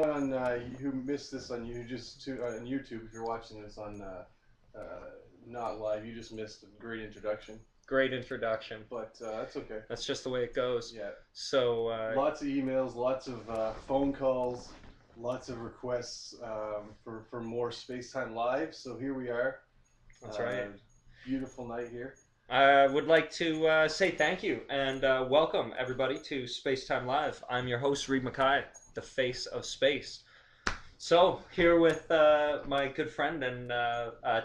On who missed this on you just on YouTube, if you're watching this on not live, you just missed a great introduction. Great introduction. But that's okay. That's just the way it goes. Yeah. So lots of emails, lots of phone calls, lots of requests for more Spacetime Live. So here we are. That's right. Beautiful night here. I would like to say thank you and welcome everybody to Spacetime Live. I'm your host, Reed Mackay, the face of space. So here with my good friend and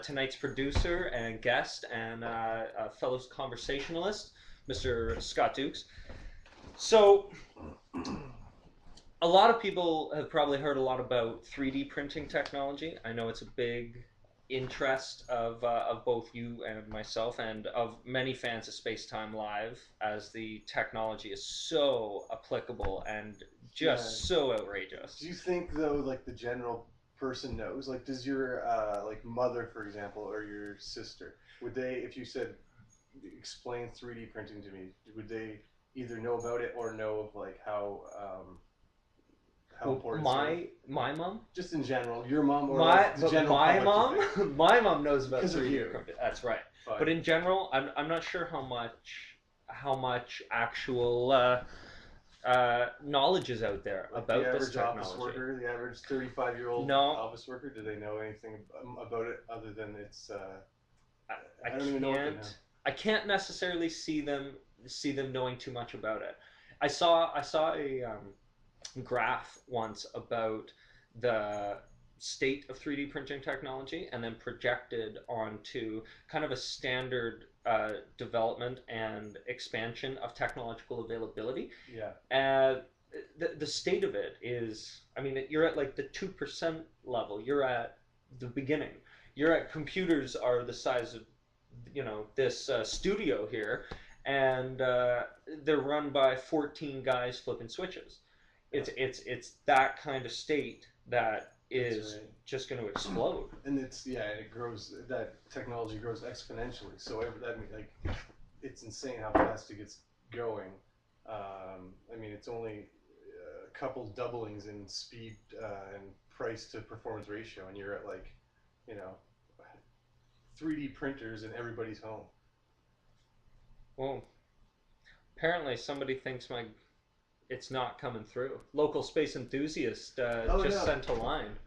tonight's producer and guest and fellow conversationalist, Mr. Scott Dukes. So a lot of people have probably heard a lot about 3D printing technology. I know it's a big interest of both you and myself and of many fans of Spacetime Live, as the technology is so applicable and just so outrageous. Do you think though, like the general person knows? Like, does your like mother, for example, or your sister, would they, if you said explain 3D printing to me, would they either know about it or know of like how important? My mom, just in general, your mom, or my the general my public, mom, my mom knows about because of 3D you. printing. That's right. Fine. But in general, I'm not sure how much actual knowledge is out there Like about the this average technology. office worker, the average 35-year-old office worker, do they know anything about it other than it's? I don't even know what they know. I can't necessarily see them knowing too much about it. I saw a graph once about the state of 3D printing technology and then projected onto kind of a standard development and expansion of technological availability. Yeah. The state of it is, I mean, you're at like the 2% level. You're at the beginning. You're at computers are the size of, this studio here, and they're run by 14 guys flipping switches. It's that kind of state that is just going to explode. And it grows. That technology grows exponentially. So it's insane how fast it gets going. I mean, it's only a couple doublings in speed and price to performance ratio, and you're at 3D printers in everybody's home. Well, apparently somebody thinks it's not coming through. Local space enthusiast sent a line.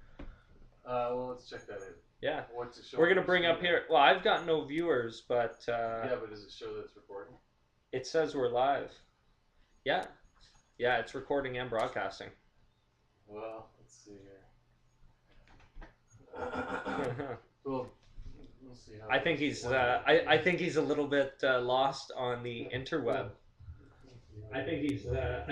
Well, let's check that out. Yeah. What's it show? We're going to bring up here. Well, I've got no viewers, but... yeah, but does it show that it's recording? It says we're live. Yeah. Yeah, it's recording and broadcasting. Well, let's see here. Well, we'll see how I think he's I think he's a little bit lost on the interweb. I think he's a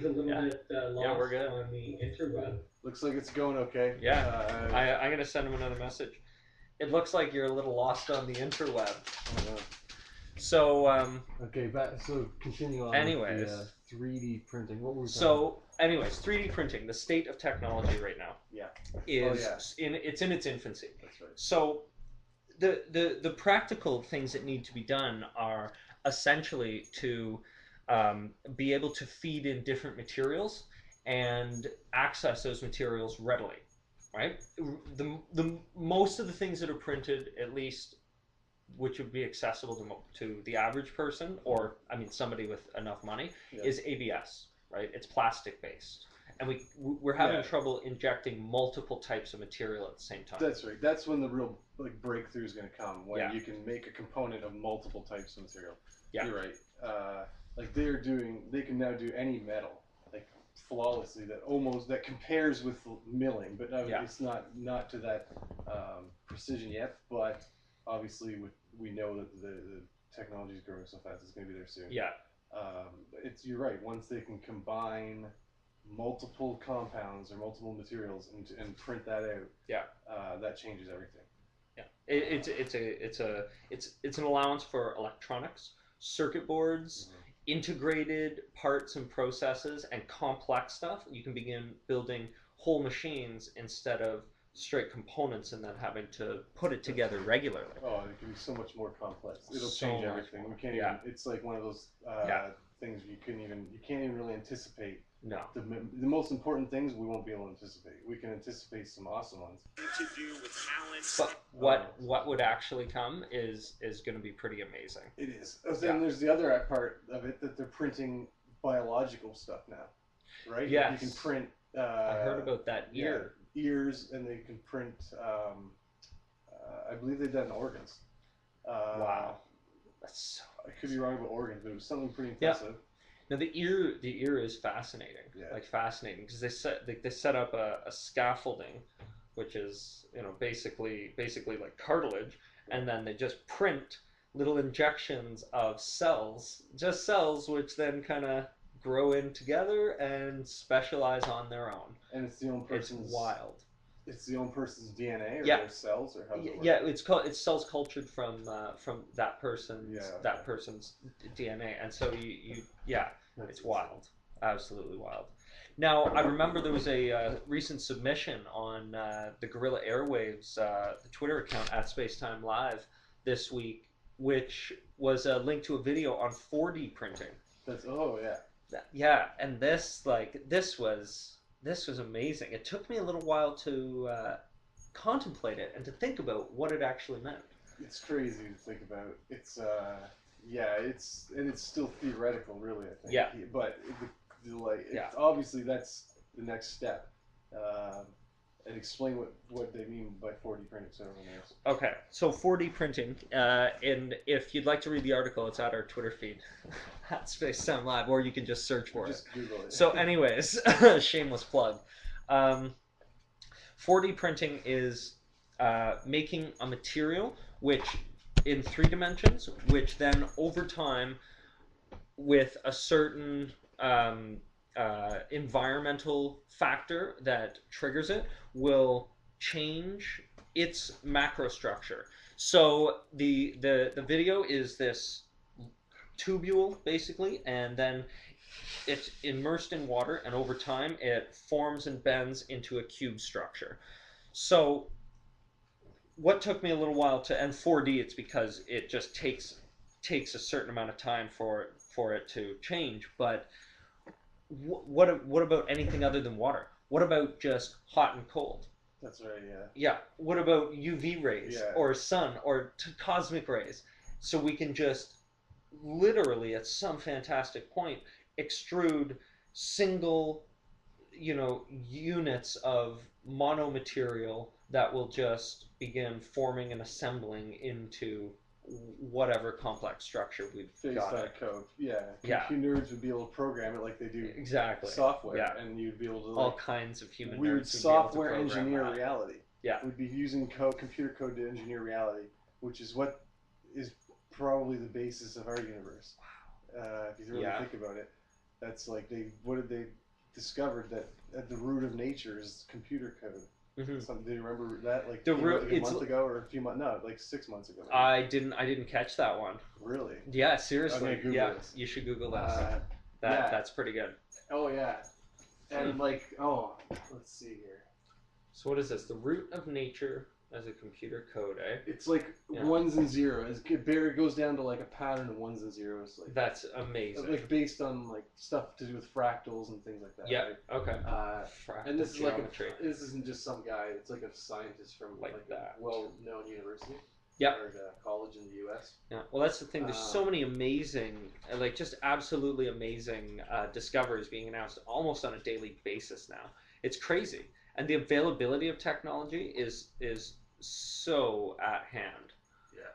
little bit lost we're good. On the interweb. Looks like it's going okay. Yeah. I'm going to send him another message. It looks like you're a little lost on the interweb. So okay, so continue on. Anyways, with the, 3D printing. What were we anyways, 3D printing, the state of technology right now. Yeah. It's in its infancy. That's right. So the practical things that need to be done are essentially to be able to feed in different materials and access those materials readily, right? The most of the things that are printed, at least, which would be accessible to the average person, or I mean somebody with enough money, is ABS, right? It's plastic based, and we're having trouble injecting multiple types of material at the same time. That's right. That's when the real breakthrough is going to come, when you can make a component of multiple types of material. Yeah, you're right. They can now do any metal flawlessly, that compares with milling, but it's not to that precision yet. But obviously, we know that the technology is growing so fast; it's going to be there soon. Yeah. You're right. Once they can combine multiple compounds or multiple materials and print that out, that changes everything. Yeah. It's an allowance for electronics, circuit boards, integrated parts and processes, and complex stuff. You can begin building whole machines instead of straight components and then having to put it together regularly. Oh, it can be so much more complex. It'll change everything. We can't even, it's like one of those things you can't even really anticipate No. The most important things we won't be able to anticipate. We can anticipate some awesome ones. Interview with talents. But what would actually come is going to be pretty amazing. It is. Then there's the other part of it that they're printing biological stuff now, right? Yes. You can print. I heard about that ear. Yeah, ears, and they can print. I believe they've done organs. Wow, that's so. I could be wrong about organs, but it was something pretty impressive. Yeah. Now the ear is fascinating, fascinating because they set up a scaffolding, which is basically like cartilage, and then they just print little injections of cells, which then kind of grow in together and specialize on their own. And it's the own person's. It's wild. It's the own person's DNA or their cells or how does it work? Yeah, it's cells cultured from that person's DNA, and so it's wild, absolutely wild. Now I remember there was a recent submission on the Guerrilla Airwaves, the Twitter account at spacetimelive this week, which was a link to a video on 4D printing. And this was amazing. It took me a little while to contemplate it and to think about what it actually meant. It's crazy to think about. It's still theoretical, really. I think. Yeah. But obviously that's the next step. And explain what they mean by 4D printing so everyone knows. Okay, so 4D printing, and if you'd like to read the article, it's at our Twitter feed, at Spacetime Live, or you can just search for Just Google it. So anyways, shameless plug. 4D printing is making a material which, in 3 dimensions, which then over time, with a certain environmental factor that triggers it, will change its macrostructure. So the video is this tubule basically, and then it's immersed in water, and over time it forms and bends into a cube structure. So what took me a little while to, and 4D, it's because it just takes a certain amount of time for it to change. But what about anything other than water? What about just hot and cold? That's right, yeah. Yeah. What about UV rays or sun or cosmic rays? So we can just literally at some fantastic point extrude single, units of monomaterial that will just begin forming and assembling into whatever complex structure we've got. Based on code, nerds would be able to program it like they do software, and you'd be able to all kinds of human weird nerds software engineer reality. Yeah, we'd be using computer code to engineer reality, which is what is probably the basis of our universe. Wow. If you really think about it, that's like they discovered that at the root of nature is computer code. Mm-hmm. Do you remember that? Like a month ago or a few months? No, like 6 months ago. Maybe. I didn't catch that one. Really? Yeah, seriously. This. You should Google that. That's pretty good. Oh yeah, and let's see here. So what is this? The root of nature as a computer code, eh? It's like ones and zeros. It goes down to like a pattern of ones and zeros. Like that's amazing. Like based on like stuff to do with fractals and things like that. Yeah. Right? Okay. And this geometry. This isn't just some guy. It's like a scientist from like a well-known university. Yeah. Or college in the U.S. Yeah. Well, that's the thing. There's so many amazing, just absolutely amazing discoveries being announced almost on a daily basis now. It's crazy, and the availability of technology is so at hand. Yeah.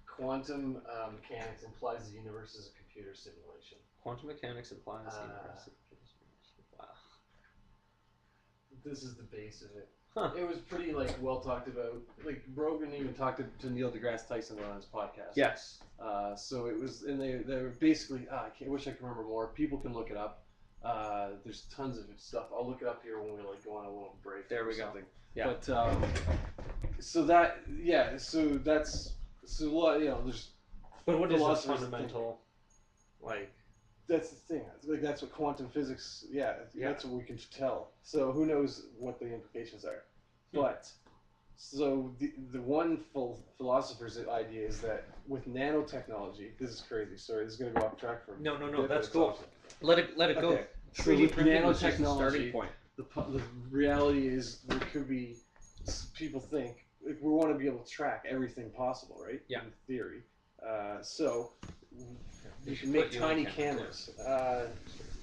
Quantum mechanics implies the universe is a computer simulation. Quantum mechanics implies the universe is a computer simulation. Wow. This is the base of it. Huh. It was pretty well talked about. Like Rogan even talked to Neil deGrasse Tyson on his podcast. Yes. So it was, and they were basically. I wish I could remember more. People can look it up. There's tons of stuff. I'll look it up here when we go on a little break. There we go. Yeah. But so that's there's. But what is this fundamental? That's the thing. That's what quantum physics. That's what we can tell. So who knows what the implications are? But so the one philosopher's idea is that with nanotechnology, this is crazy. Sorry, this is going to go off track for. No. That's cool. Let it go. Okay. So 3D with printing was just the nanotechnology, starting point. the reality is there could be people think like, we want to be able to track everything possible, right? Yeah. In theory. So you can Put make you on tiny camera. cameras.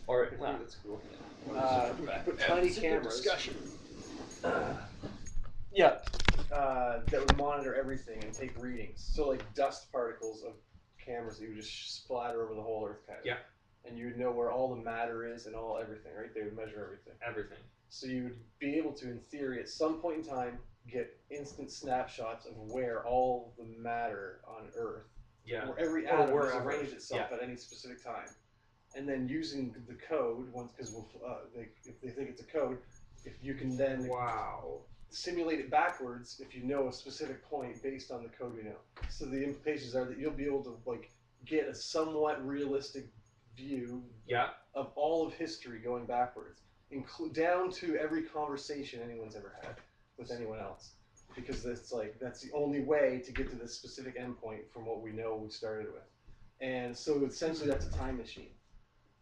Or Wow, well, that's cool. Put tiny cameras. Yeah. That would monitor everything and take readings. So like dust particles of cameras that you would just splatter over the whole Earth, kind of. Yeah. And you would know where all the matter is and all everything, right? They would measure everything. Everything. So you would be able to, in theory, at some point in time, get instant snapshots of where all the matter on Earth, where every atom has arranged itself at any specific time. And then using the code, once because if they think it's a code, if you can then simulate it backwards if you know a specific point based on the code we know. So the implications are that you'll be able to like get a somewhat realistic view of all of history going backwards, down to every conversation anyone's ever had with anyone else. Because that's the only way to get to this specific endpoint from what we know we started with. And so essentially that's a time machine.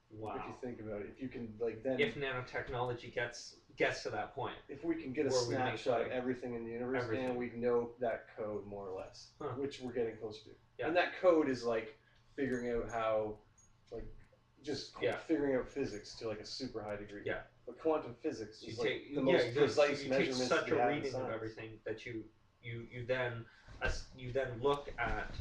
Wow. If you think about it, if you can like then if nanotechnology gets to that point, if we can get a snapshot of everything in the universe and we know that code more or less, which we're getting closer to. Yeah. And that code is like figuring out how, like, just figuring out physics to like a super high degree. Yeah. But quantum physics is like the most precise measurements. You take such a reading of everything that you then look at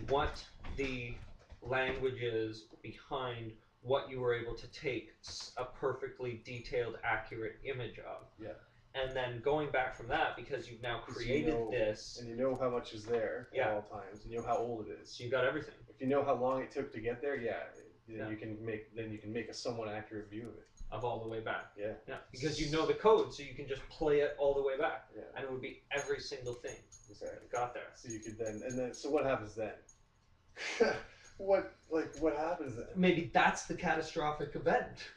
what the language is behind what you were able to take a perfectly detailed, accurate image of. Yeah. And then going back from that, because you've now created this, and you know how much is there at all times, and you know how old it is. So you got everything. If you know how long it took to get there, then you can make a somewhat accurate view of it. Of all the way back. Yeah. Yeah. Because you know the code, so you can just play it all the way back. Yeah. And it would be every single thing. Exactly. That got there. So you could so what happens then? What happens then? Maybe that's the catastrophic event.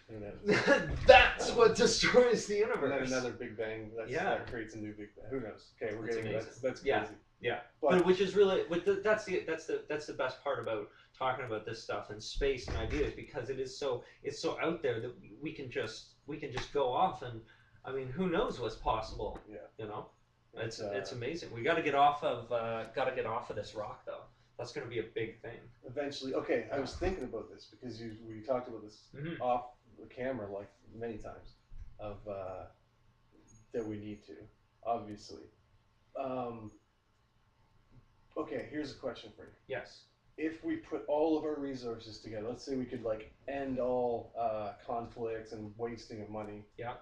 That's what destroys the universe. And then another Big Bang. That creates a new Big Bang. Who knows? Okay, we're getting that's crazy. Yeah. But which is really that's the best part about talking about this stuff in space and ideas, because it's so out there that we can just go off, and I mean, who knows what's possible? Yeah. You know, it's amazing. We got to get off of this rock though. That's going to be a big thing. Eventually. Okay, I was thinking about this because we talked about this off the camera like many times of that we need to, obviously. Okay, here's a question for you. Yes. If we put all of our resources together, let's say we could like end all conflicts and wasting of money. Yeah.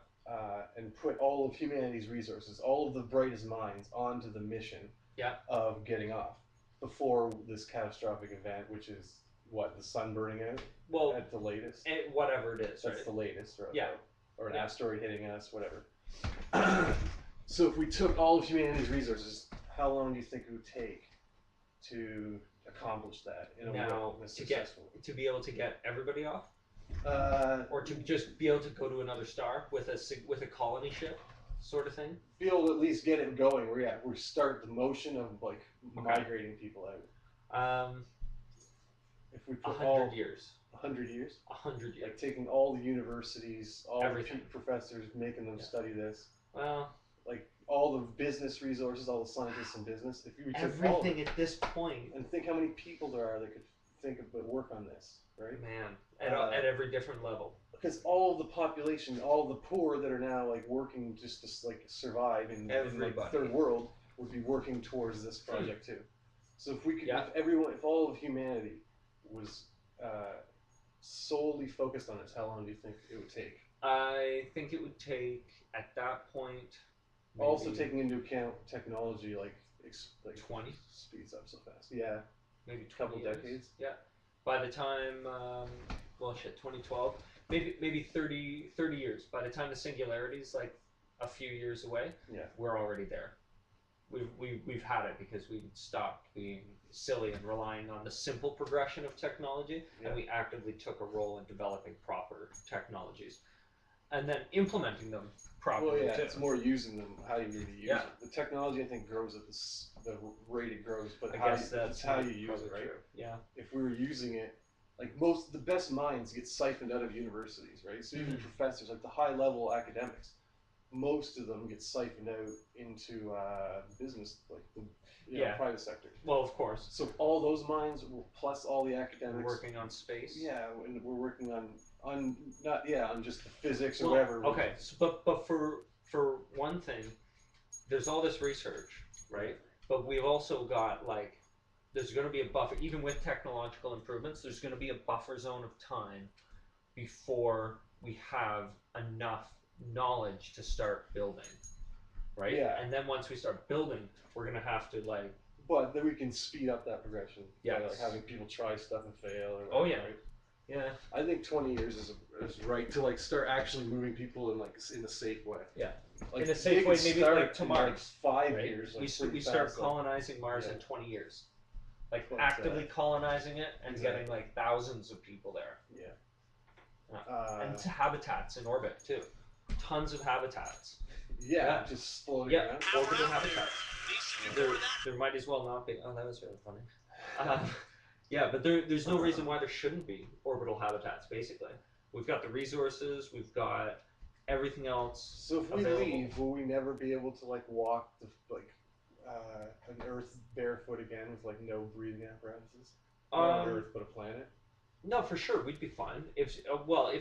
And put all of humanity's resources, all of the brightest minds onto the mission of getting off. Before this catastrophic event, which is what, the sun burning out? Well, at the latest. Whatever it is. That's the latest, right? Yeah. Or an asteroid hitting us, whatever. So if we took all of humanity's resources, how long do you think it would take to accomplish that in a way successful? To be able to get everybody off, or to just be able to go to another star with a colony ship, sort of thing. Be able to at least get it going. We start the motion of like migrating people out. If we put 100 years. 100 years. 100 years. Like taking all the universities, all the professors, making them study this. Well, like all the business resources, all the scientists in business. If you took everything at this point, and think how many people there are that could think of work on this, right? Man, at every different level. Because all of the population, all the poor that are now like working just to like survive in like the third world would be working towards this project too. So if we could, if all of humanity was solely focused on this, how long do you think it would take? I think it would take at that point. Maybe, also taking into account technology, like 20 speeds up so fast. Yeah, maybe a couple decades. Yeah, by the time 2012. Maybe 30 years. By the time the singularity's like a few years away, we're already there. We've had it because we stopped being silly and relying on the simple progression of technology, and we actively took a role in developing proper technologies, and then implementing them properly. Well, it's more using them, how you need to use it. The technology, I think, grows at the rate it grows, but it's how you use it, right? True. Yeah. If we were using it like the best minds get siphoned out of universities, right? So even professors, like the high level academics, most of them get siphoned out into business, like the private sector. Well, of course. So all those minds, plus all the academics, working on space. Yeah, and we're working on just the physics or whatever. Okay, so, but for one thing, there's all this research, right? But we've also got like, there's going to be a buffer, even with technological improvements, there's going to be a buffer zone of time before we have enough knowledge to start building, right? Yeah. And then once we start building, we're going to have to like... But then we can speed up that progression by like having people try stuff and fail. Or whatever, oh yeah. Right? Yeah. I think 20 years is right to like start actually moving people in a safe way. Yeah. Like, in a safe way, maybe like to Mars. Like 5 years. Like we start colonizing Mars in 20 years. Like actively colonizing it and getting like thousands of people there. Yeah. And to habitats in orbit too. Tons of habitats. Yeah. Just floating around. Orbital habitats. There might as well not be. Oh, that was really funny. Yeah, but there's no reason why there shouldn't be orbital habitats, basically. We've got the resources, we've got everything else. So if we leave, will we never be able to like walk an Earth barefoot again with like no breathing apparatuses? Not Earth, but a planet? No, for sure, we'd be fine. If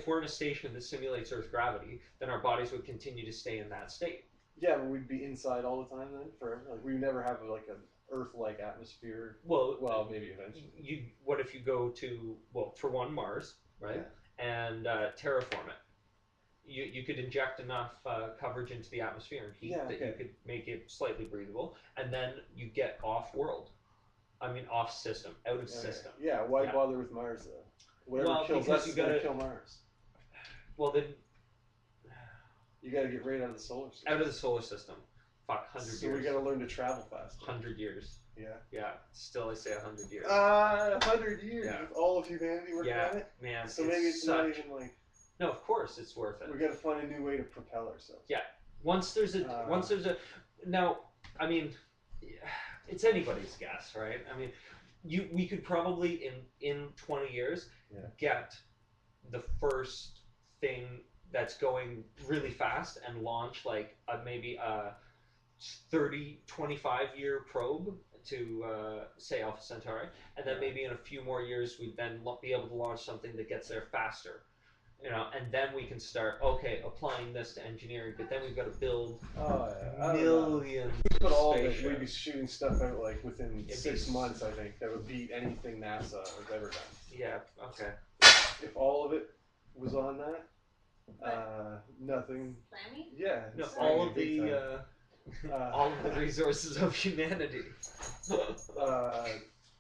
we're in a station that simulates Earth gravity, then our bodies would continue to stay in that state. Yeah, but we'd be inside all the time then, forever. Like we would never have like an Earth-like atmosphere. Well, maybe eventually. What if you go to for one Mars, right, and terraform it? You could inject enough coverage into the atmosphere and heat that you could make it slightly breathable, and then you get off-world. I mean, off-system, out of system. Yeah, why bother with Mars though? Whatever kills us is going to kill Mars. Well, then... You got to get right out of the solar system. Out of the solar system. Fuck, 100 years. So we got to learn to travel fast. 100 years. Yeah. Yeah. Still, I say 100 years. 100 years with all of humanity working on it? Man. So maybe it's not even like... No, of course it's worth it. We got to find a new way to propel ourselves. Yeah. Once there's a... Now, I mean, it's anybody's guess, right? I mean, we could probably, in 20 years, get the first thing that's going really fast and launch like maybe a 25 year probe to say Alpha Centauri, and then maybe in a few more years we'd then be able to launch something that gets there faster, and then we can start applying this to engineering, but then we've got to build millions but all of it, we'd be shooting stuff out like within 6 months. I think that would beat anything NASA has ever done. Yeah. Okay. If all of it was on that. Nothing. Slammy? Yeah. No, all of the resources of humanity.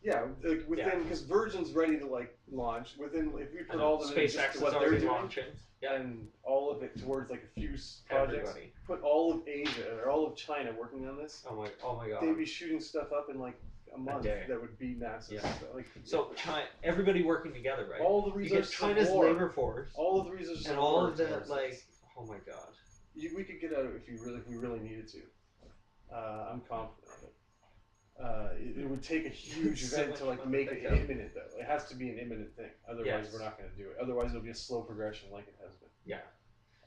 Yeah, like within because Virgin's ready to like launch within if we put all the SpaceX what they're doing, launching, and all of it towards like a few projects. Everybody. Put all of Asia or all of China working on this. Oh my god. They'd be shooting stuff up in like a month that would be massive. Yeah. So China, everybody working together, right? All the resources. China's labor force. All of the resources. And all of the like. Oh my god. We could get out if we really needed to. I'm confident of it. It would take a huge event to like make it imminent though. It has to be an imminent thing. Otherwise, we're not going to do it. Otherwise, it'll be a slow progression like it has been. Yeah.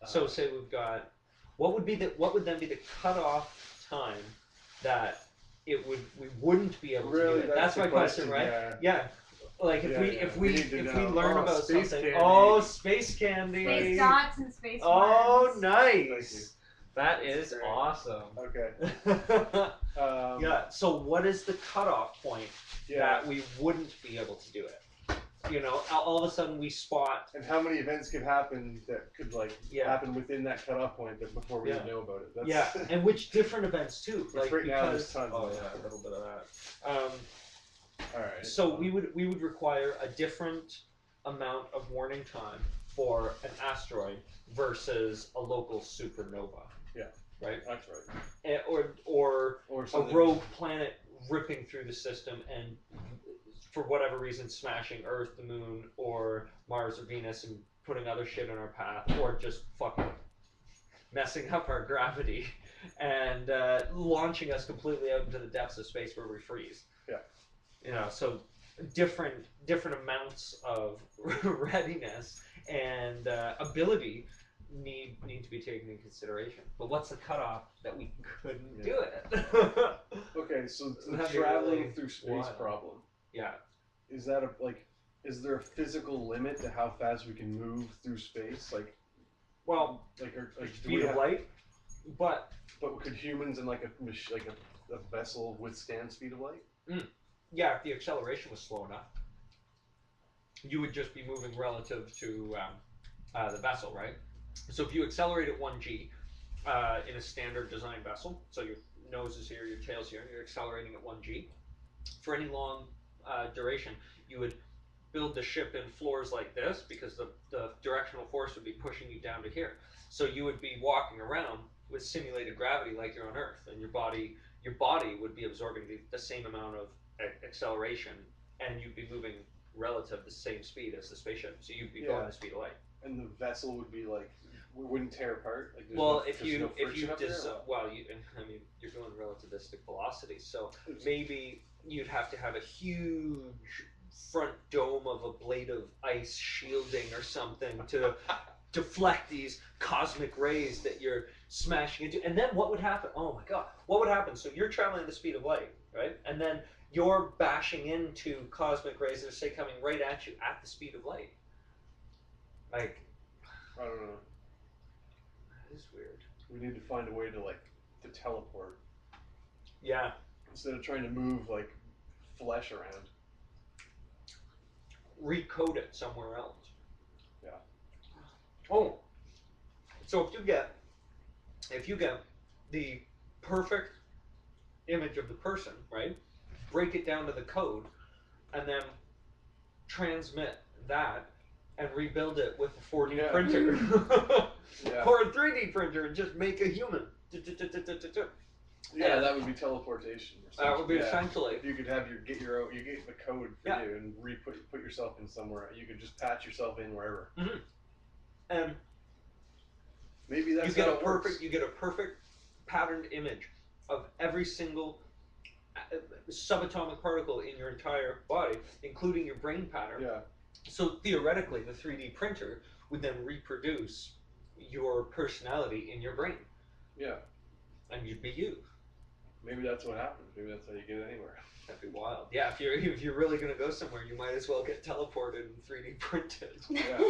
So say we've got what would then be the cutoff time that we wouldn't be able to do it? That's my question, right? Yeah. Like if we learn about space something. Candy. Oh, space candy. Space dots and space Oh, worms. nice. That is awesome. Okay. Yeah. So what is the cutoff point that we wouldn't be able to do it? All of a sudden we spot. And how many events could happen that could happen within that cutoff point before we know about it? That's and which different events too? Like right now, there's tons. Oh yeah, a little bit of that. All right. So we would require a different amount of warning time for an asteroid versus a local supernova. Yeah. Right. That's right. Or a rogue planet ripping through the system and for whatever reason smashing Earth, the Moon, or Mars or Venus and putting other shit in our path, or just fucking messing up our gravity and launching us completely out into the depths of space where we freeze. Yeah. So different amounts of readiness and ability need to be taken into consideration. But what's the cutoff that we couldn't do it? Okay, so the That'd be traveling really through space wild. problem. Yeah. Is that is there a physical limit to how fast we can move through space? Well, do speed we of light, but could humans in a vessel withstand speed of light? yeah, if the acceleration was slow enough, you would just be moving relative to the vessel, right? So if you accelerate at 1g in a standard design vessel, so your nose is here, your tail's here, and you're accelerating at 1g, for any long duration, you would build the ship in floors like this because the directional force would be pushing you down to here. So you would be walking around with simulated gravity like you're on Earth, and your body would be absorbing the same amount of acceleration, and you'd be moving relative the same speed as the spaceship. So you'd be going the speed of light. And the vessel would be wouldn't tear apart. If you you're going relativistic velocity, so maybe you'd have to have a huge front dome of a blade of ice shielding or something to deflect these cosmic rays that you're smashing into. And then what would happen? Oh my god, what would happen? So you're traveling at the speed of light, right? And then you're bashing into cosmic rays that are, say, coming right at you at the speed of light. I don't know. That is weird. We need to find a way to teleport. Yeah. Instead of trying to move flesh around. Recode it somewhere else. Yeah. Oh. So if you get the perfect image of the person, right? Break it down to the code, and then transmit that and rebuild it with a 4D printer or a 3D printer and just make a human. Yeah, that would be teleportation. That would be essentially. If you could have you get the code for you and put yourself in somewhere. You could just patch yourself in wherever. Mm-hmm. And maybe that's you get a perfect patterned image of every single subatomic particle in your entire body, including your brain pattern. Yeah. So theoretically, the 3D printer would then reproduce your personality in your brain. Yeah. And you'd be you. Maybe that's what happens. Maybe that's how you get anywhere. That'd be wild. Yeah, if you're really gonna go somewhere, you might as well get teleported and 3D printed. Yeah.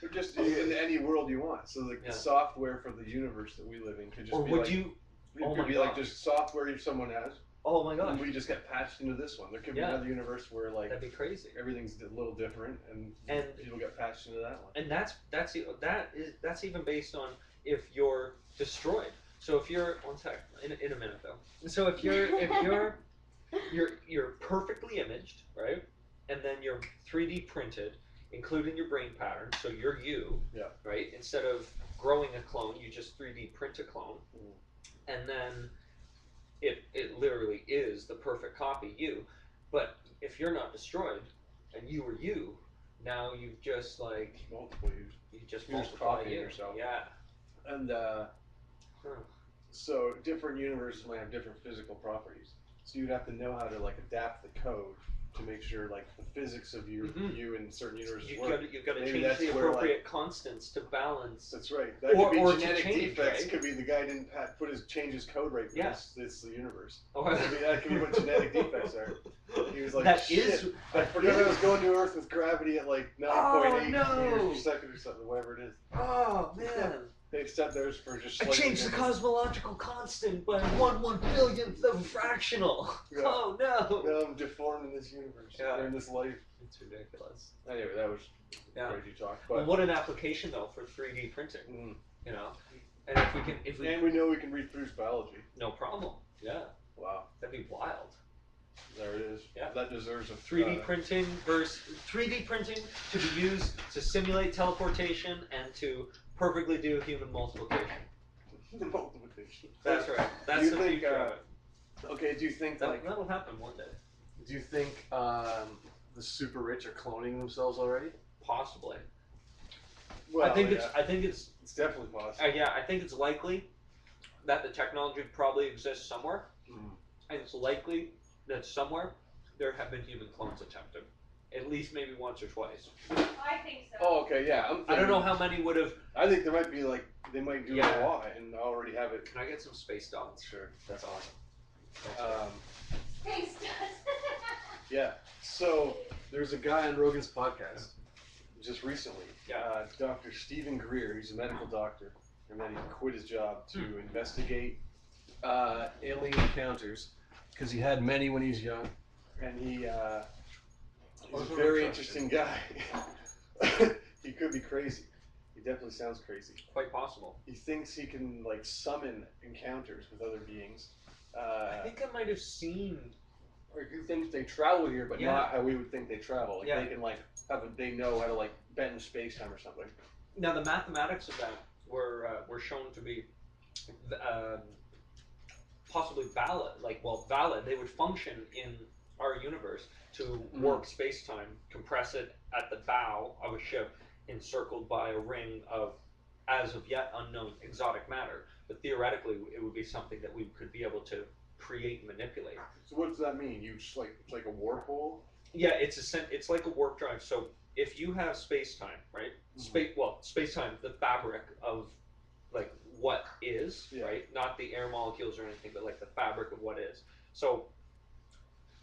Or just in any world you want. So the software for the universe that we live in could just be just software someone has. Oh my gosh. And we just get patched into this one. There could be another universe where that'd be crazy. Everything's a little different, and people get patched into that one. And that's even based on if you're destroyed. So if you're in a minute though. So if you're perfectly imaged, right? And then you're 3D printed, including your brain pattern. So you're you, right? Instead of growing a clone, you just 3D print a clone, and then it literally is the perfect copy you. But if you're not destroyed and you were you, now you've just multiple you. You just multiply yourself. Yeah. And so different universes might have different physical properties. So you'd have to know how to adapt the code to make sure the physics of you in certain universes work. You've got to change the appropriate constants to balance. That's right. That could be genetic defects. Right? Could be the guy didn't change his code right for this the universe. Oh. That could be what genetic defects are. He was like, I forgot I was going to Earth with gravity at 9.8 meters per second or something, whatever it is. Oh man. They accept those for just. I changed the cosmological constant by 1/1 billionth of a fractional. Yeah. Oh no! No, I'm deformed in this universe. Or in this life. It's ridiculous. Anyway, that was crazy talk. But well, what an application though for 3D printing. You know, and and we know we can reproduce biology. No problem. Yeah. Wow. That'd be wild. There it is. Yeah. That deserves a 3D printing versus 3D printing to be used to simulate teleportation and to perfectly do human multiplication. Multiplication. That's right. That's the future. Okay, do you think that'll happen one day? Do you think the super rich are cloning themselves already? Possibly. Well, I think it's definitely possible. Yeah, I think it's likely that the technology probably exists somewhere, and it's likely that somewhere there have been human clones attempted, at least maybe once or twice. I think so. Oh, okay, yeah. I don't know how many would have. I think there might be like they might do Yeah. a lot and already have it. Can I get some space dogs? Sure. That's awesome. Space dust. Yeah. So there's a guy on Rogan's podcast just recently. Yeah. Dr. Stephen Greer. He's a medical doctor, and then he quit his job to investigate alien encounters because he had many when he was young, and he's a very interesting guy. He could be crazy. He definitely sounds crazy. Quite possible. He thinks he can like summon encounters with other beings. I think I might have seen. Or he thinks they travel here, but Yeah. not how we would think they travel. Like Yeah. they can like they know how to like bend space time or something. Now the mathematics of that were shown to be possibly valid. Valid. They would function in our universe to warp space-time, compress it at the bow of a ship, encircled by a ring of, as of yet unknown, exotic matter. But theoretically, it would be something that we could be able to create and manipulate. So what does that mean? You just it's like a warp hole? Yeah, it's like a warp drive. So if you have space-time, right? Space-time, the fabric of like what is, right? Not the air molecules or anything, but like the fabric of what is. So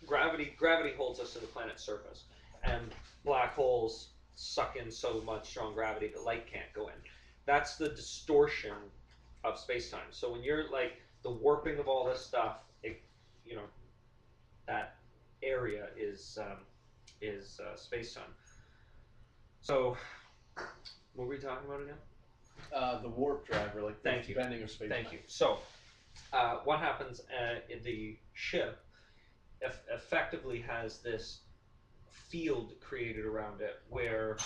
gravity holds us to the planet's surface, and black holes suck in so much strong gravity that light can't go in. That's the distortion of space-time. So when you're like the warping of all this stuff, that area is space-time. So what were we talking about again? The warp drive, or like Thank the you. bending of space. Thank you. So what happens in the ship effectively has this field created around it where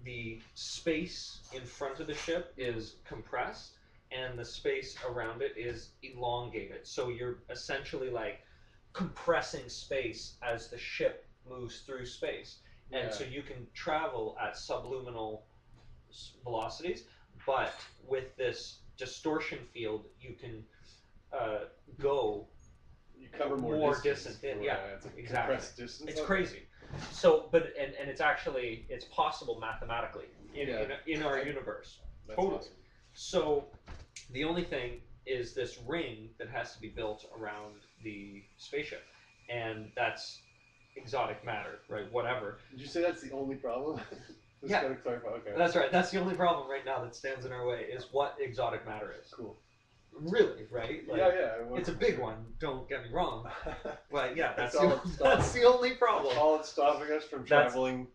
the space in front of the ship is compressed and the space around it is elongated. So you're essentially like compressing space as the ship moves through space. And so you can travel at subluminal velocities, but with this distortion field, you can go You cover more distance. distance. Yeah, It's like exactly. compressed distance. It's crazy. So, but and it's actually possible mathematically in our universe. That's Totally. awesome. So, the only thing is this ring that has to be built around the spaceship, and that's exotic matter, right? Whatever. Did you say that's the only problem? Just Yeah. gotta clarify. Okay. That's right. That's the only problem right now that stands in our way is what exotic matter is. Cool. Really, right? Like, Yeah. It's a big one. Don't get me wrong. But yeah, that's That's the only problem. all that's stopping us from traveling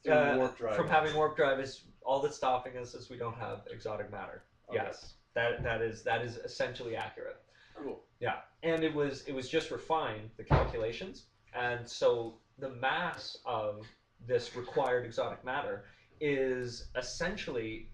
through warp drive. From having warp drive is all that's stopping us is we don't have exotic matter. Okay. Yes, that is essentially accurate. Cool. Yeah, and it was just refined the calculations, and so the mass of this required exotic matter is essentially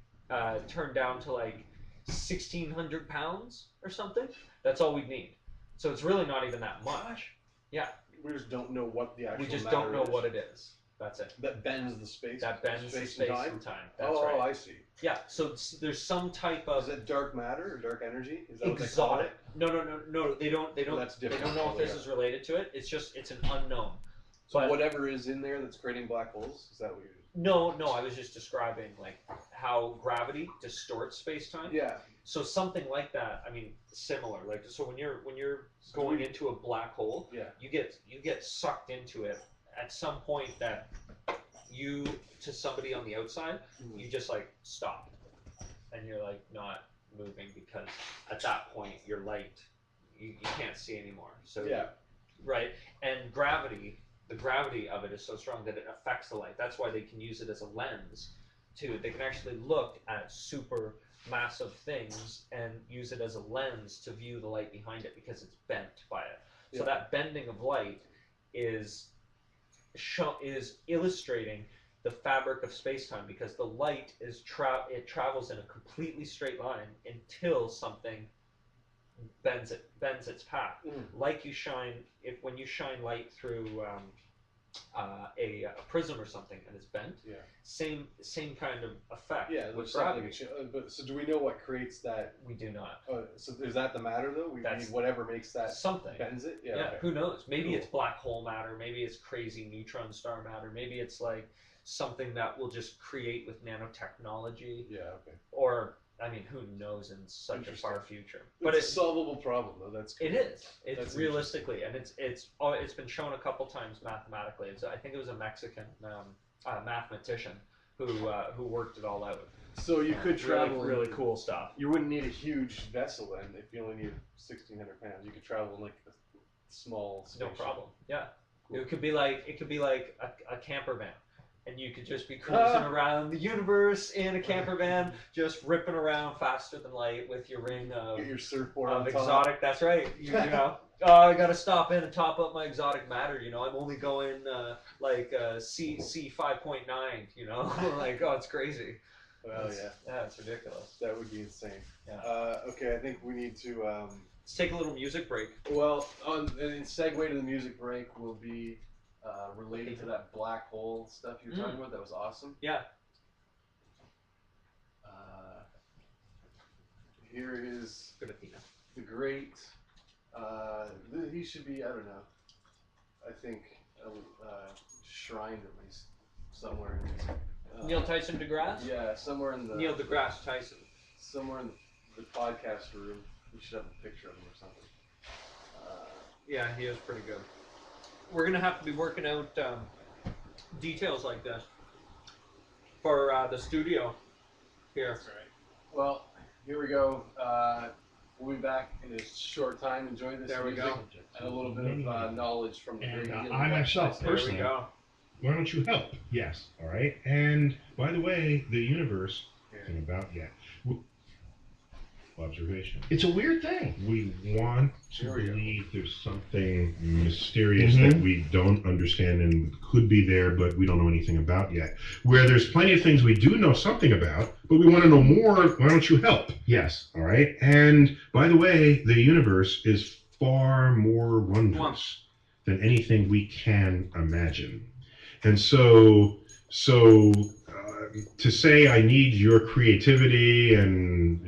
turned down to like 1,600 pounds or something. That's all we need. So it's really not even that much. Yeah. We just don't know what the actual. We just matter don't know is. what it is. That's it. That bends the space. That bends the space and time. That's oh, right. I see. Yeah. So there's some type of Is it dark matter or dark energy? Is that what they exotic. call it? No. They don't. That's different. They don't know if this Yeah. is related to it. It's an unknown. So But- whatever is in there that's creating black holes, is that what you're? No. I was just describing like how gravity distorts space time. Yeah. So something like that. I mean, similar. Like so when you're going into a black hole, Yeah. you get sucked into it at some point that you to somebody on the outside, you just like stop, and you're like not moving because at that point your light you can't see anymore. So Yeah. right, and gravity. The gravity of it is so strong that it affects the light. That's why they can use it as a lens too. They can actually look at super massive things and use it as a lens to view the light behind it because it's bent by it. So that bending of light is illustrating the fabric of space-time because the light it travels in a completely straight line until something bends its path. Like when you shine light through a prism or something and it's bent. Yeah. Same kind of effect. Yeah, with something. gravity. But so do we know what creates that? We do not. So is that the matter though? We need whatever makes that something bends it. Yeah. Okay. Who knows? Maybe it's black hole matter. Maybe it's crazy neutron star matter. Maybe it's like something that will just create with nanotechnology. Yeah. Okay. Or I mean, who knows in such a far future? But it's a solvable problem, though. That's cool. It is. It's realistically, and it's been shown a couple times mathematically. I think it was a Mexican mathematician who worked it all out. So you could travel really cool stuff. You wouldn't need a huge vessel then if you only need 1,600 pounds. You could travel in like a small spaceship. No problem. Yeah, cool. It could be like a camper van. And you could just be cruising around the universe in a camper van, just ripping around faster than light with your ring of, get your surfboard of on exotic. top. That's right. You know, I got to stop in and top up my exotic matter. You know, I'm only going C 5.9. You know, like it's crazy. Well, yeah, it's ridiculous. That would be insane. Yeah. Okay, I think we need to. Let's take a little music break. Well, in segue to the music break will be. Related to that black hole stuff you were talking about, that was awesome. Yeah. Here is the great. He should be, I don't know. I think shrined at least somewhere in Neil Tyson deGrasse. Yeah, somewhere in the Neil deGrasse Tyson. Somewhere in the podcast room. We should have a picture of him or something. Yeah, he is pretty good. We're going to have to be working out details like this for the studio here. That's right. Well, here we go. We'll be back in a short time. Enjoy this there we music go. And a little bit of knowledge from the great I myself, personally, why don't you help? Yes, all right? And, by the way, the universe isn't about yet. Observation. It's a weird thing. We want to believe there's something mysterious that we don't understand and could be there, but we don't know anything about yet. Where there's plenty of things we do know something about, but we want to know more. Why don't you help? Yes. All right. And by the way, the universe is far more wondrous than anything we can imagine. And so to say I need your creativity and,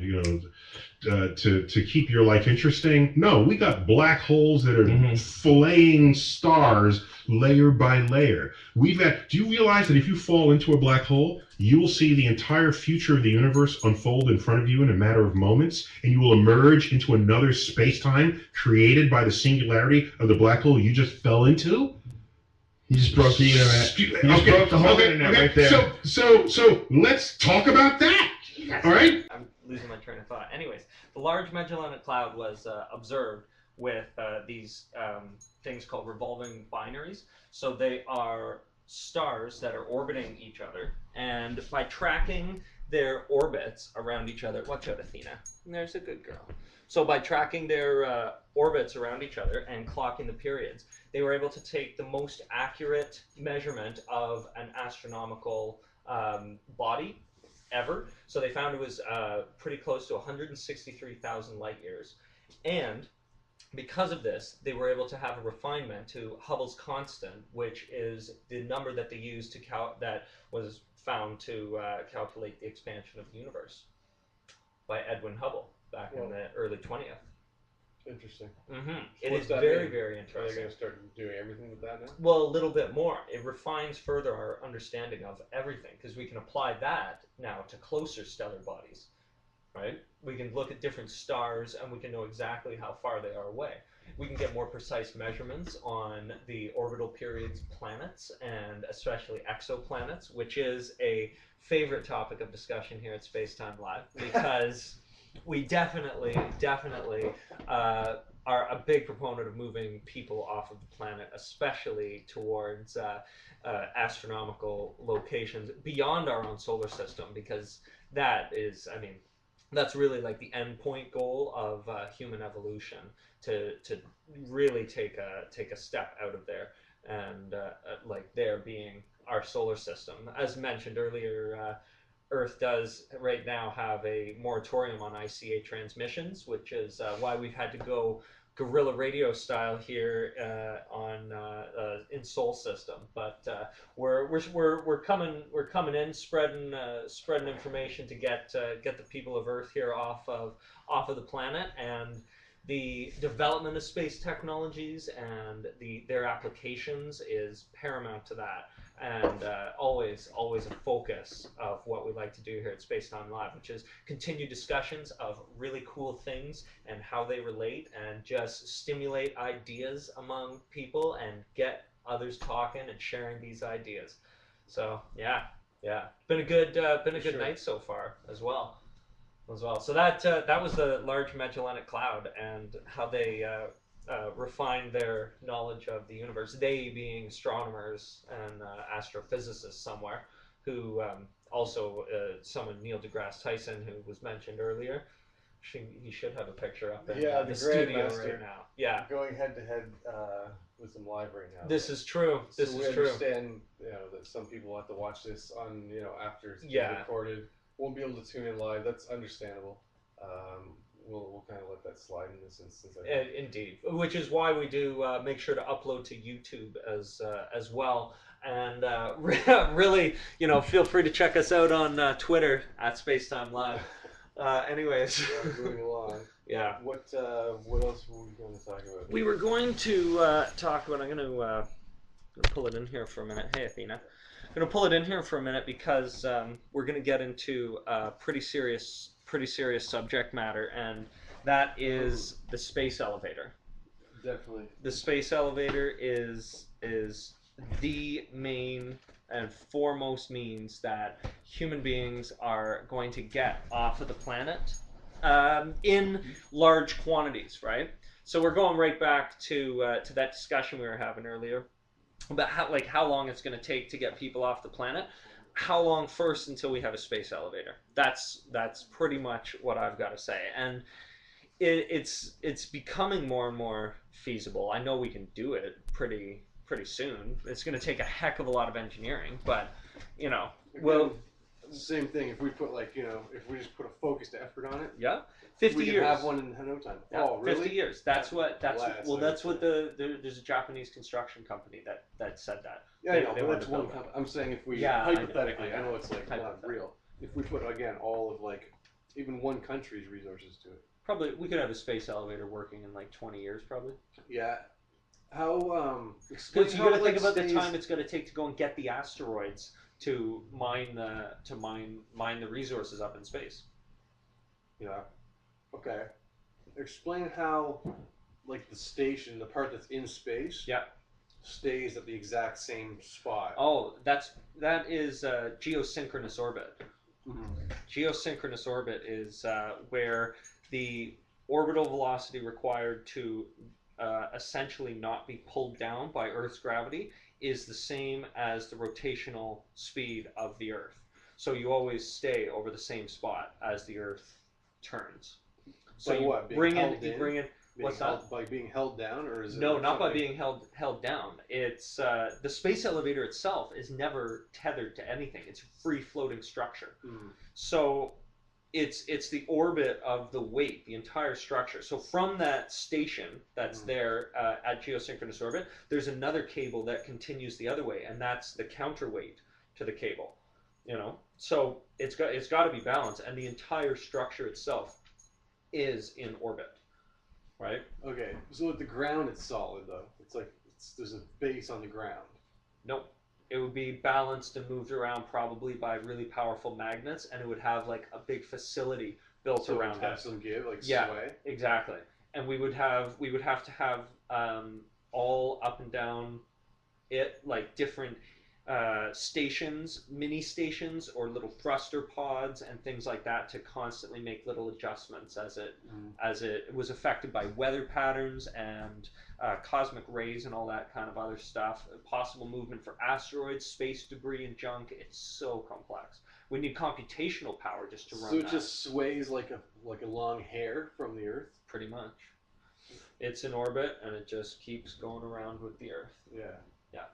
to keep your life interesting. No, we got black holes that are filleting stars layer by layer. Do you realize that if you fall into a black hole, you will see the entire future of the universe unfold in front of you in a matter of moments, and you will emerge into another space-time created by the singularity of the black hole you just fell into? You just broke the internet. You just broke the whole internet right there. So let's talk about that. All right? I'm losing my train of thought. Anyways, the Large Magellanic Cloud was observed with these things called revolving binaries. So they are stars that are orbiting each other, and by tracking their orbits around each other, watch out, Athena. There's a good girl. So by tracking their orbits around each other and clocking the periods, they were able to take the most accurate measurement of an astronomical body ever. So they found it was pretty close to 163,000 light years. And because of this, they were able to have a refinement to Hubble's constant, which is the number that they used that was found to calculate the expansion of the universe by Edwin Hubble back in the early 20th. Interesting. It is very, very interesting. Are they going to start doing everything with that now? Well, a little bit more. It refines further our understanding of everything, because we can apply that now to closer stellar bodies, right? We can look at different stars and we can know exactly how far they are away. We can get more precise measurements on the orbital periods of planets, and especially exoplanets, which is a favorite topic of discussion here at Spacetime Live, because we definitely are a big proponent of moving people off of the planet, especially towards astronomical locations beyond our own solar system, because that is, I mean, that's really like the end point goal of human evolution, to really take a step out of there, and like there being our solar system. As mentioned earlier, Earth does right now have a moratorium on ICA transmissions, which is why we've had to go guerrilla radio style here in Soul System, but we're coming in, spreading information to get the people of Earth here off of the planet, and the development of space technologies and their applications is paramount to that, and always a focus of what we like to do here at Spacetime Live, which is continue discussions of really cool things and how they relate, and just stimulate ideas among people and get others talking and sharing these ideas. So yeah, been a good Sure. night so far as well. So that was the Large Magellanic Cloud and how they refined their knowledge of the universe. They being astronomers and astrophysicists somewhere, who also someone Neil deGrasse Tyson, who was mentioned earlier. He should have a picture up in the studio right now. Yeah, going head to head with them live right now. this is true. So we understand, that some will have to watch this on, after it's been recorded. Won't be able to tune in live. That's understandable. We'll kind of let that slide in this instance. Indeed, which is why we do make sure to upload to YouTube as well. And really, feel free to check us out on Twitter at Spacetime Live. Anyways, moving along. Yeah. What else were we going to talk about? We were going to talk about. I'm going to pull it in here for a minute. Hey, Athena. I'm going to pull it in here for a minute because we're going to get into pretty serious subject matter, and that is the space elevator. Definitely. The space elevator is the main and foremost means that human beings are going to get off of the planet in large quantities, right? So we're going right back to that discussion we were having earlier about how long it's going to take to get people off the planet. How long first until we have a space elevator? That's pretty much what I've got to say, and it's becoming more and more feasible. I know we can do it pretty soon. It's going to take a heck of a lot of engineering, but same thing. If we put if we just put a focused effort on it, 50 we years. can have one in no time. Yeah, oh, really? 50 years. That's what there's a Japanese construction company that said that. Yeah, I know, but that's one company. I'm saying if we hypothetically, I know it's not real. If we put again all of even one country's resources to it, probably we could have a space elevator working in 20 years, probably. Yeah. How because you got to think about the time it's going to take to go and get the asteroids to mine the resources up in space. Yeah. Okay. Explain how the station, the part that's in space, stays at the exact same spot. Oh, that is geosynchronous orbit. Mm-hmm. Geosynchronous orbit is where the orbital velocity required to essentially not be pulled down by Earth's gravity is the same as the rotational speed of the Earth. So you always stay over the same spot as the Earth turns. So bring in what's that? By being held down, or is it no, not by being held down. It's the space elevator itself is never tethered to anything. It's a free floating structure. Mm. So it's the orbit of the weight, the entire structure. So from that station that's there at geosynchronous orbit, there's another cable that continues the other way, and that's the counterweight to the cable. So it's got to be balanced, and the entire structure itself is in orbit, right? Okay, so at the ground it's solid though. There's a base on the ground. Nope. It would be balanced and moved around probably by really powerful magnets, and it would have a big facility built around it. Have some give, sway. Exactly. And we would have to have all up and down it different stations, mini stations, or little thruster pods and things like that to constantly make little adjustments as it was affected by weather patterns and cosmic rays and all that kind of other stuff. Possible movement for asteroids, space debris, and junk. It's so complex. We need computational power just to run. So it just sways like a long hair from the Earth. Pretty much. It's in orbit and it just keeps going around with the Earth. Yeah. Yeah.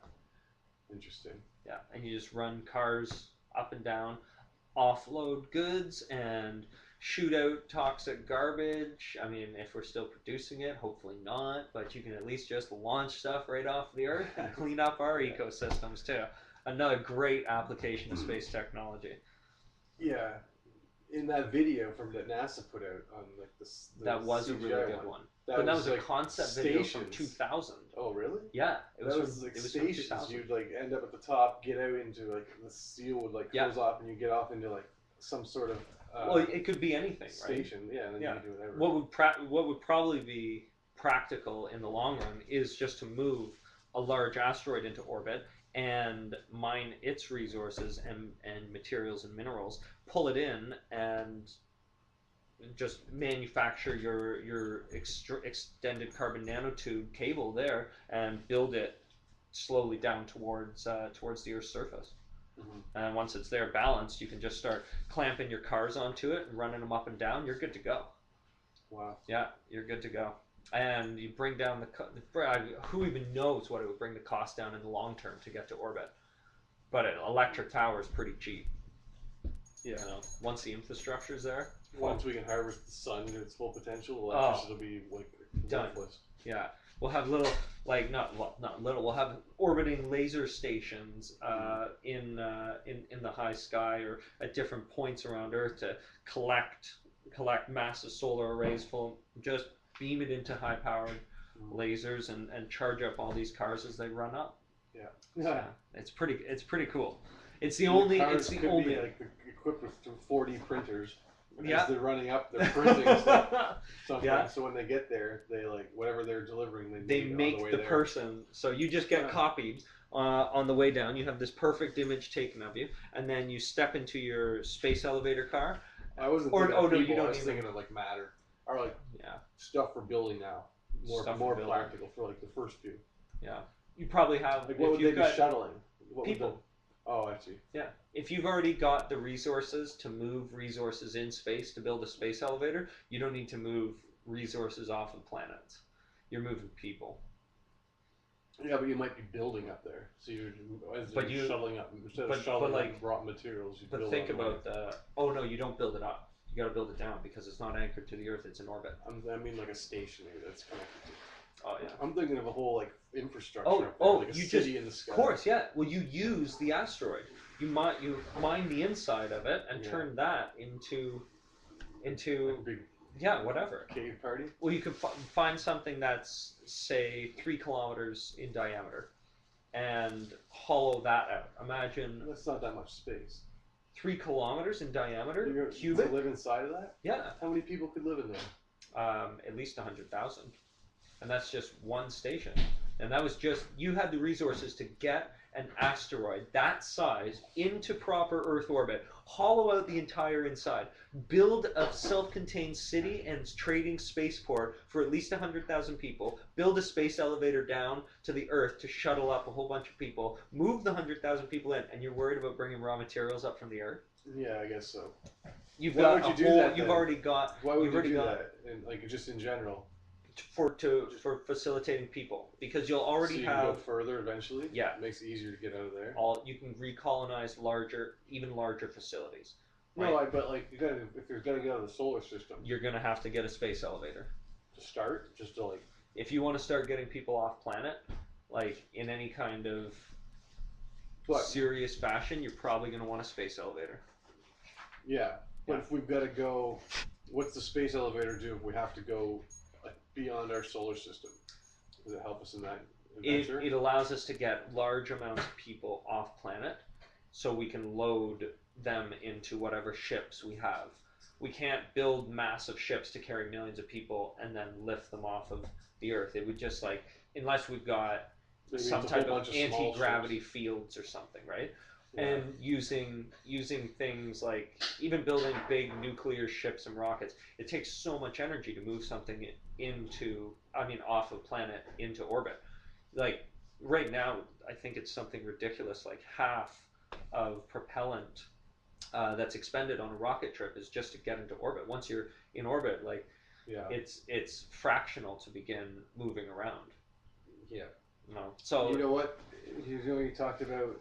Interesting. Yeah, and you just run cars up and down, offload goods, and shoot out toxic garbage. I mean, if we're still producing it, hopefully not, but you can at least just launch stuff right off the Earth and clean up our ecosystems too. Another great application of space technology. Yeah. In that video from that NASA put out on like this, that was CGI a really good one. That but that was a like concept video from 2000. Oh, really? Yeah, it was like it was stations. from 2000. You'd like end up at the top, get out into like the seal would like close off, and you get off into like some sort of well, it could be anything, station. Right? Yeah, and then you can do whatever. What would probably be practical in the long run is just to move a large asteroid into orbit and mine its resources and materials and minerals, pull it in, and just manufacture your extended carbon nanotube cable there and build it slowly down towards the Earth's surface. Mm-hmm. And once it's there balanced, you can just start clamping your cars onto it and running them up and down. You're good to go. Wow. Yeah, you're good to go. And you bring down who even knows what it would bring the cost down in the long term to get to orbit. But an electric tower is pretty cheap. Yeah. You know, once the infrastructure's there. Once we can harvest the sun to its full potential, electricity will be like done. Worthless. Yeah, we'll have little, like not little. We'll have orbiting laser stations in the high sky or at different points around Earth to collect massive solar arrays full. Just beam it into high powered lasers and charge up all these cars as they run up. Yeah, so it's pretty cool. It's the only. It's the only. Be like equipped with 4D printers. Yeah. As they're running up, they're printing stuff. Yeah. So when they get there, they like whatever they're delivering, they make the person. So you just get copied on the way down. You have this perfect image taken of you, and then you step into your space elevator car. I wasn't. Or thinking of no, people, you don't. I was thinking of like matter or like stuff for building now. More practical for like the first few. Yeah. You probably have. Like what would they be shuttling? People. Oh, I see. Yeah. If you've already got the resources to move resources in space to build a space elevator, you don't need to move resources off of planets. You're moving people. Yeah, but you might be building up there. So you're shuttling up instead of shuttling like raw materials. But think about oh no, you don't build it up. You got to build it down because it's not anchored to the Earth. It's in orbit. I mean like a station maybe that's connected to. Oh yeah. I'm thinking of a whole like infrastructure. Like a city in the sky. Of course, yeah. Well, you use the asteroid. You mine the inside of it and turn that into like big whatever cave party. Well, you could find something that's say 3 kilometers in diameter, and hollow that out. Imagine that's not that much space. 3 kilometers in diameter. You're cubic. To live inside of that? Yeah. How many people could live in there? At least 100,000. And that's just one station. And that was just, you had the resources to get an asteroid that size into proper Earth orbit, hollow out the entire inside, build a self-contained city and trading spaceport for at least 100,000 people, build a space elevator down to the Earth to shuttle up a whole bunch of people, move the 100,000 people in, and you're worried about bringing raw materials up from the Earth? Yeah, I guess so. You've Why got would you do that? You've already got. Why would you do that? And like just in general. For facilitating people, because you'll already have go further eventually. Yeah, it makes it easier to get out of there. You can recolonize even larger facilities. Right? No, but like if you're gonna get out of the solar system, you're gonna have to get a space elevator to start. Just to like, if you want to start getting people off planet, like in any kind of serious fashion, you're probably gonna want a space elevator. Yeah, but if we've got to go, what's the space elevator do if we have to go beyond our solar system? Does it help us in that adventure? It allows us to get large amounts of people off planet so we can load them into whatever ships we have. We can't build massive ships to carry millions of people and then lift them off of the Earth. It would just unless we've got some type of anti-gravity fields or something, right? Yeah. And using things like even building big nuclear ships and rockets, it takes so much energy to move something off of planet into orbit. Like right now, I think it's something ridiculous, like half of propellant that's expended on a rocket trip is just to get into orbit. Once you're in orbit, it's fractional to begin moving around. Yeah. No. So you know what? You talked about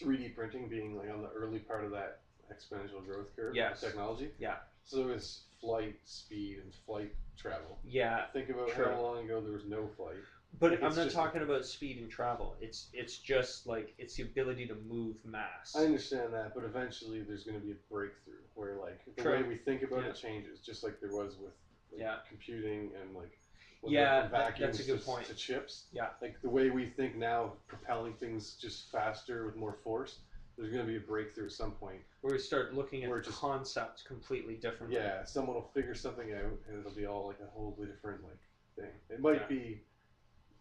3D printing being like on the early part of that exponential growth curve Yes. of technology. Yeah. So is flight speed and flight travel. Yeah. Think about True. how long ago there was no flight. But Like, I'm it's not just- talking about speed and travel. It's just like it's the ability to move mass. I understand that, but eventually there's going to be a breakthrough where like the True. way we think about Yeah. it changes, just like there was with like, Yeah. computing and like Yeah, vacuums that's a good point. to chips. Yeah. Like the way we think now, propelling things just faster with more force. There's going to be a breakthrough at some point. Where we start looking at Where the just- concepts completely differently. Yeah, someone will figure something out, and it'll be all like a wholly different like thing. It might Yeah. be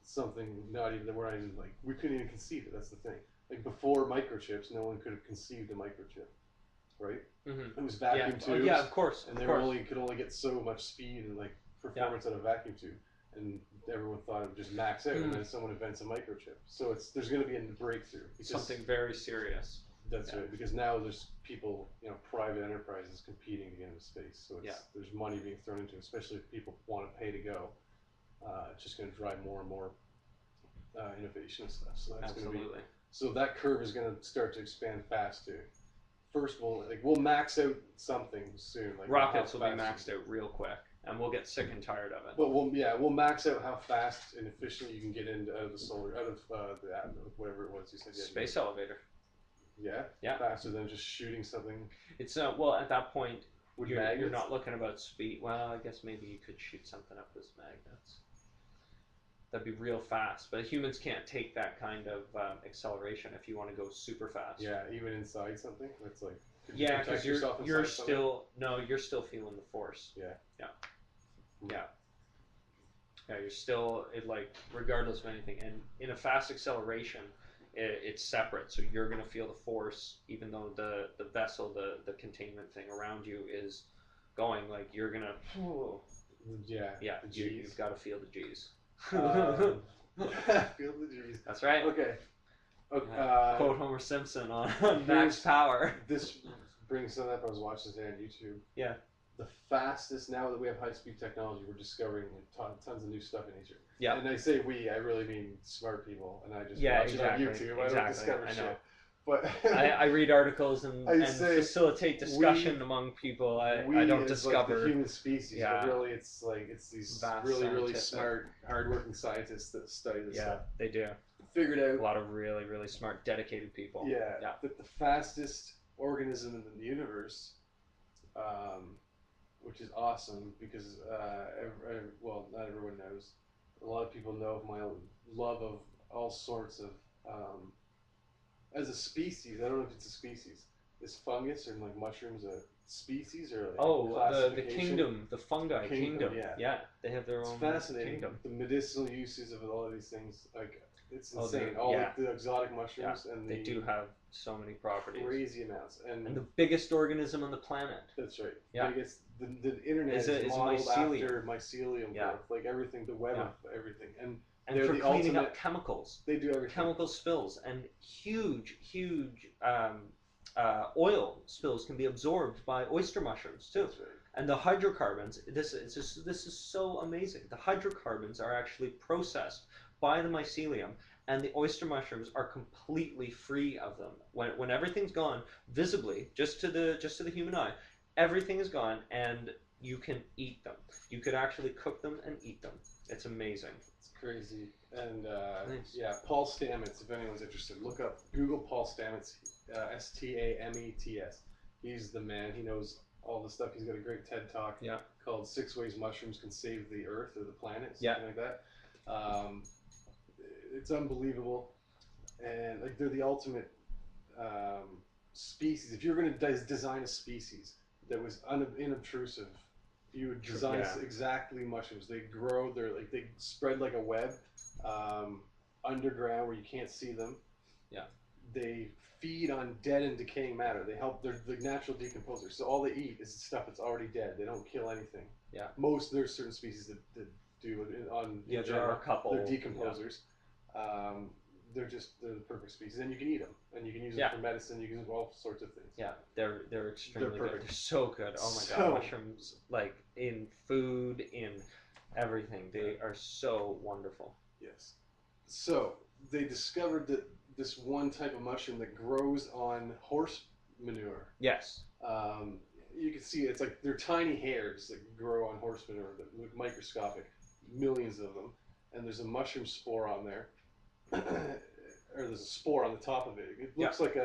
something not even that we're not even like we couldn't even conceive it. That's the thing. Like before microchips, no one could have conceived a microchip, right? Mm-hmm. It was vacuum Yeah. tubes, Yeah, of course. and of they course. could only get so much speed and like performance out of a vacuum tube, and everyone thought it would just max out, and then someone invents a microchip. So there's going to be a breakthrough. Because Something very serious. That's right, because now there's people, private enterprises competing to get into space. So there's money being thrown into it, especially if people want to pay to go. It's just going to drive more and more innovation and stuff. So that's going to be. Absolutely. So that curve is going to start to expand fast too. First, we'll max out something soon. Like Rockets will be how fast maxed out real quick, and we'll get sick and tired of it. But we'll max out how fast and efficiently you can get out of the atmosphere, whatever it was you said. Space elevator. Yeah. Yeah. Faster than just shooting something. It's well at that point With you're magnets? not looking about speed. Well, I guess maybe you could shoot something up with magnets. That'd be real fast, but humans can't take that kind of acceleration if you want to go super fast. Yeah, even inside something. That's like. Yeah, because you're inside still you're still feeling the force. Yeah. Yeah. Yeah. Yeah, you're still regardless of anything, and in a fast acceleration, it's separate. So you're gonna feel the force, even though the vessel, the containment thing around you is going. Like you're gonna. Yeah. Yeah. The You've got to feel the G's. feel the G's. That's right. Okay. Quote Homer Simpson on Max Power. This brings something up. I was watching today on YouTube. Yeah. The fastest, now that we have high-speed technology, we're discovering tons of new stuff in nature. Yeah. And I say we, I really mean smart people, and I just Yeah, watch exactly, it on YouTube. I don't discover I know. shit. But I read articles and say facilitate discussion among people. I don't discover. Like the human species, Yeah. but really it's these Vast really scientific. smart, hardworking scientists that study this Yeah, stuff. they do. Figured out. A lot of really, really smart, dedicated people. Yeah, Yeah. that the fastest organism in the universe, which is awesome because, well, not everyone knows. A lot of people know of my love of all sorts of, as a species, I don't know if it's a species. Is fungus or like mushrooms a species or like Oh, the classification? kingdom, the fungi kingdom. Yeah. They have their It's own fascinating. kingdom. The medicinal uses of all of these things, like it's Oh, insane. they- all yeah. like, the exotic mushrooms and They do have so many properties. crazy amounts. And And the biggest organism on the planet. that's right. Yeah. Biggest, the internet Is is a modeled mycelium. after mycelium Yeah. growth, like everything, the web Yeah. of everything, and And they're for the cleaning up ultimate- chemicals. they do everything. Chemical spills and huge oil spills can be absorbed by oyster mushrooms too. That's right. And the hydrocarbons, this is so amazing. The hydrocarbons are actually processed by the mycelium, and the oyster mushrooms are completely free of them. When everything's gone, visibly, just to the human eye, everything is gone, and you can eat them. You could actually cook them and eat them. It's amazing. It's crazy. And Nice. yeah, Paul Stamets, if anyone's interested, Google Paul Stamets, Stamets. He's the man. He knows all the stuff. He's got a great TED Talk called 6 Ways Mushrooms Can Save the Earth or the Planet, something like that. It's unbelievable. And like they're the ultimate species. If you're going to design a species that was inobtrusive, you would design exactly mushrooms. They grow, they spread like a web underground where you can't see them. Yeah. They feed on dead and decaying matter. They're the natural decomposers. So all they eat is stuff that's already dead. They don't kill anything. Yeah. There's certain species that do it there are a couple. They're decomposers. They're the perfect species, and you can eat them, and you can use them for medicine. You can use all sorts of things. Yeah, they're extremely good. perfect. They're so good. Oh my god, mushrooms, like in food, in everything, they are so wonderful. Yes. So they discovered that this one type of mushroom that grows on horse manure. Yes. You can see it's like they're tiny hairs that grow on horse manure that look microscopic, millions of them, and there's a mushroom spore on there, or there's a spore on the top of it. It looks like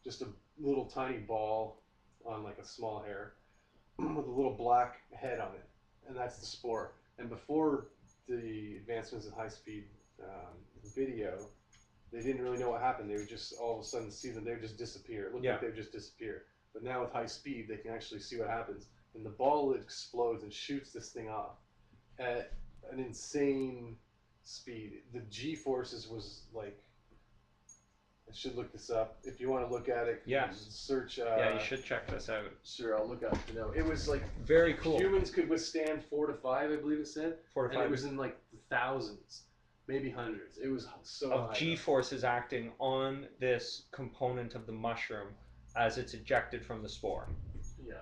just a little tiny ball on like a small hair with a little black head on it, and that's the spore. And before the advancements in high-speed video, they didn't really know what happened. They would just all of a sudden see them. They would just disappear. It looked like they would just disappear. But now with high speed, they can actually see what happens. And the ball explodes and shoots this thing off at an insane speed. The G-forces was like, I should look this up. If you want to look at it, search. Yeah, you should check this out. Sure, I'll look up the note. It was like very cool. Humans could withstand 4 to 5, I believe it said. 4 to 5. And it was in like the thousands, maybe hundreds. It was so of high. G-forces acting on this component of the mushroom as it's ejected from the spore. Yeah.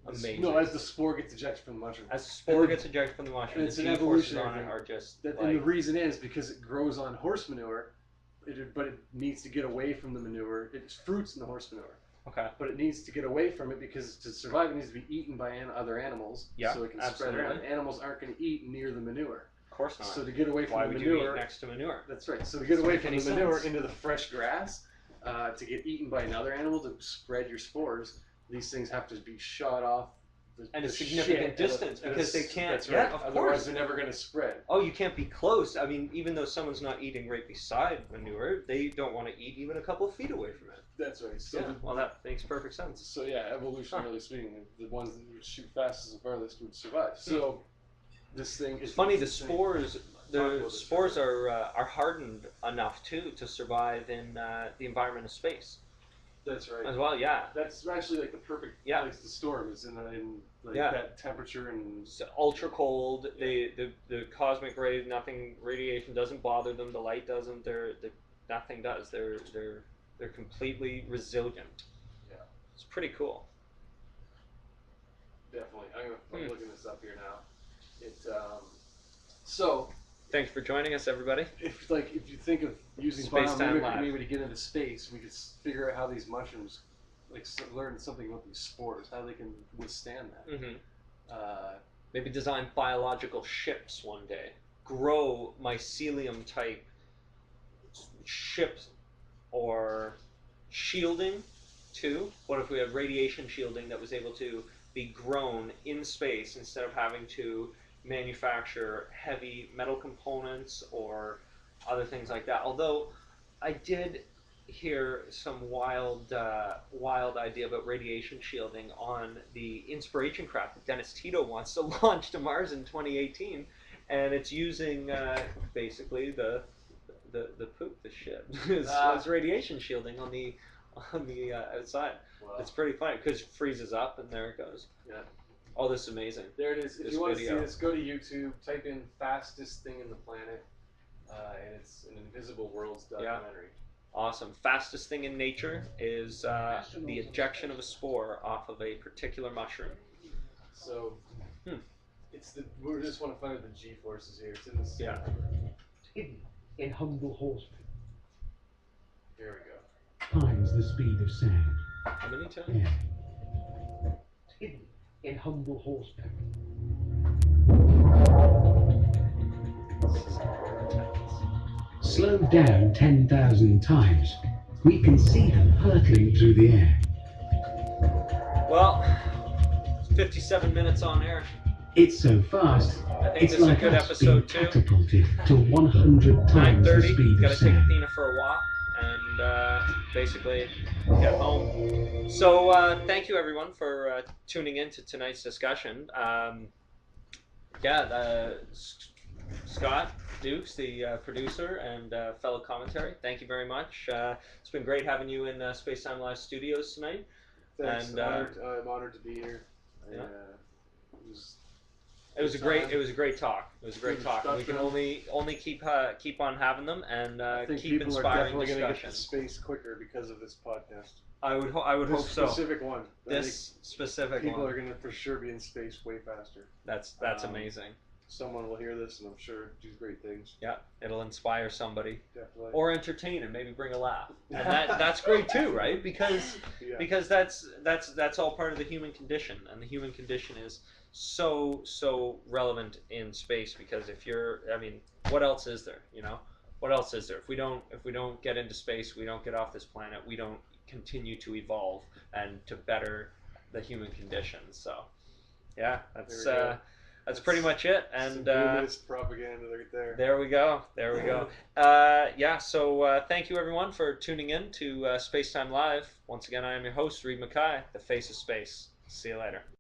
Amazing. No, as the spore gets ejected from the mushroom. As the spore gets ejected from the mushroom, it's the an G-forces evolutionary on it thing. are just And the reason is because it grows on horse manure, but it needs to get away from the manure. It's fruits in the horse manure. Okay. But it needs to get away from it because to survive it needs to be eaten by other animals. Yeah, so it can absolutely. spread around. Animals aren't going to eat near the manure. Of course not. So to get away from Why the would manure, you eat next to manure? That's right. So to get away from the manure sense. into the fresh grass, to get eaten by another animal to spread your spores, these things have to be shot off. And a significant distance because they can't. That's right. Yeah, of Otherwise, course. they're never going to spread. Oh, you can't be close. I mean, even though someone's not eating right beside manure, they don't want to eat even a couple of feet away from it. That's right. So yeah, well, that makes perfect sense. So yeah, evolutionarily speaking, the ones that would shoot fastest and farthest would survive. So this thing is funny. The spores are hardened enough too to survive in the environment of space. That's right. As well, yeah. That's actually like the perfect place to store them is in like that temperature and it's ultra cold. The cosmic rays, radiation doesn't bother them. The light doesn't. Nothing does. They're completely resilient. Yeah. It's pretty cool. Definitely. I'm looking this up here now. So. Thanks for joining us, everybody. If you think of using Space-time maybe to get into space, we could figure out how these mushrooms, learn something about these spores, how they can withstand that. Mm-hmm. Maybe design biological ships one day. Grow mycelium type ships or shielding too. What if we had radiation shielding that was able to be grown in space instead of having to manufacture heavy metal components or other things like that? Although I did hear some wild idea about radiation shielding on the Inspiration craft that Dennis Tito wants to launch to Mars in 2018, and it's using basically the poop, the shit, as radiation shielding on the outside. Wow. It's pretty funny because it freezes up and there it goes. Yeah. Oh, this is amazing. There it is. If you want to see this, go to YouTube, type in fastest thing in the planet, and it's an Invisible Worlds documentary. Awesome. Fastest thing in nature is the ejection of a spore off of a particular mushroom. So, we just want to find out the G-forces here. It's in this. Yeah. Hidden in humble horsemen. Here we go. Times the speed of sound. How many times? Yeah. Hidden in humble horsepower. Slowed down 10,000 times, we can see them hurtling through the air. Well, 57 minutes on air. It's so fast, I think it's this is like a good us being episode too. catapulted to 100 times the 9:30. speed Got of to take sound. Athena for a walk and basically get home. So thank you everyone for tuning in to tonight's discussion. Scott Dukes, the producer and fellow commentary, thank you very much. It's been great having you in Space-Time Live Studios tonight. Thanks. And I'm honored to be here. Yeah. It was a great talk. It was a great talk. And we can only keep on having them and keep inspiring discussions. People are definitely going to get to space quicker because of this podcast. I would hope so. This specific one. This specific people one. People are going to for sure be in space way faster. That's amazing. someone will hear this and I'm sure do great things. Yeah, it'll inspire somebody. Definitely. Or entertain and maybe bring a laugh. And that's great too, right? Because that's all part of the human condition, and the human condition is so relevant in space, because what else is there, What else is there? If we don't get into space, we don't get off this planet, we don't continue to evolve and to better the human condition. So, yeah, that's pretty much it. And humanist propaganda right there. There we go. So thank you everyone for tuning in to Spacetime Live. Once again, I am your host, Reed Mackay, the face of space. See you later.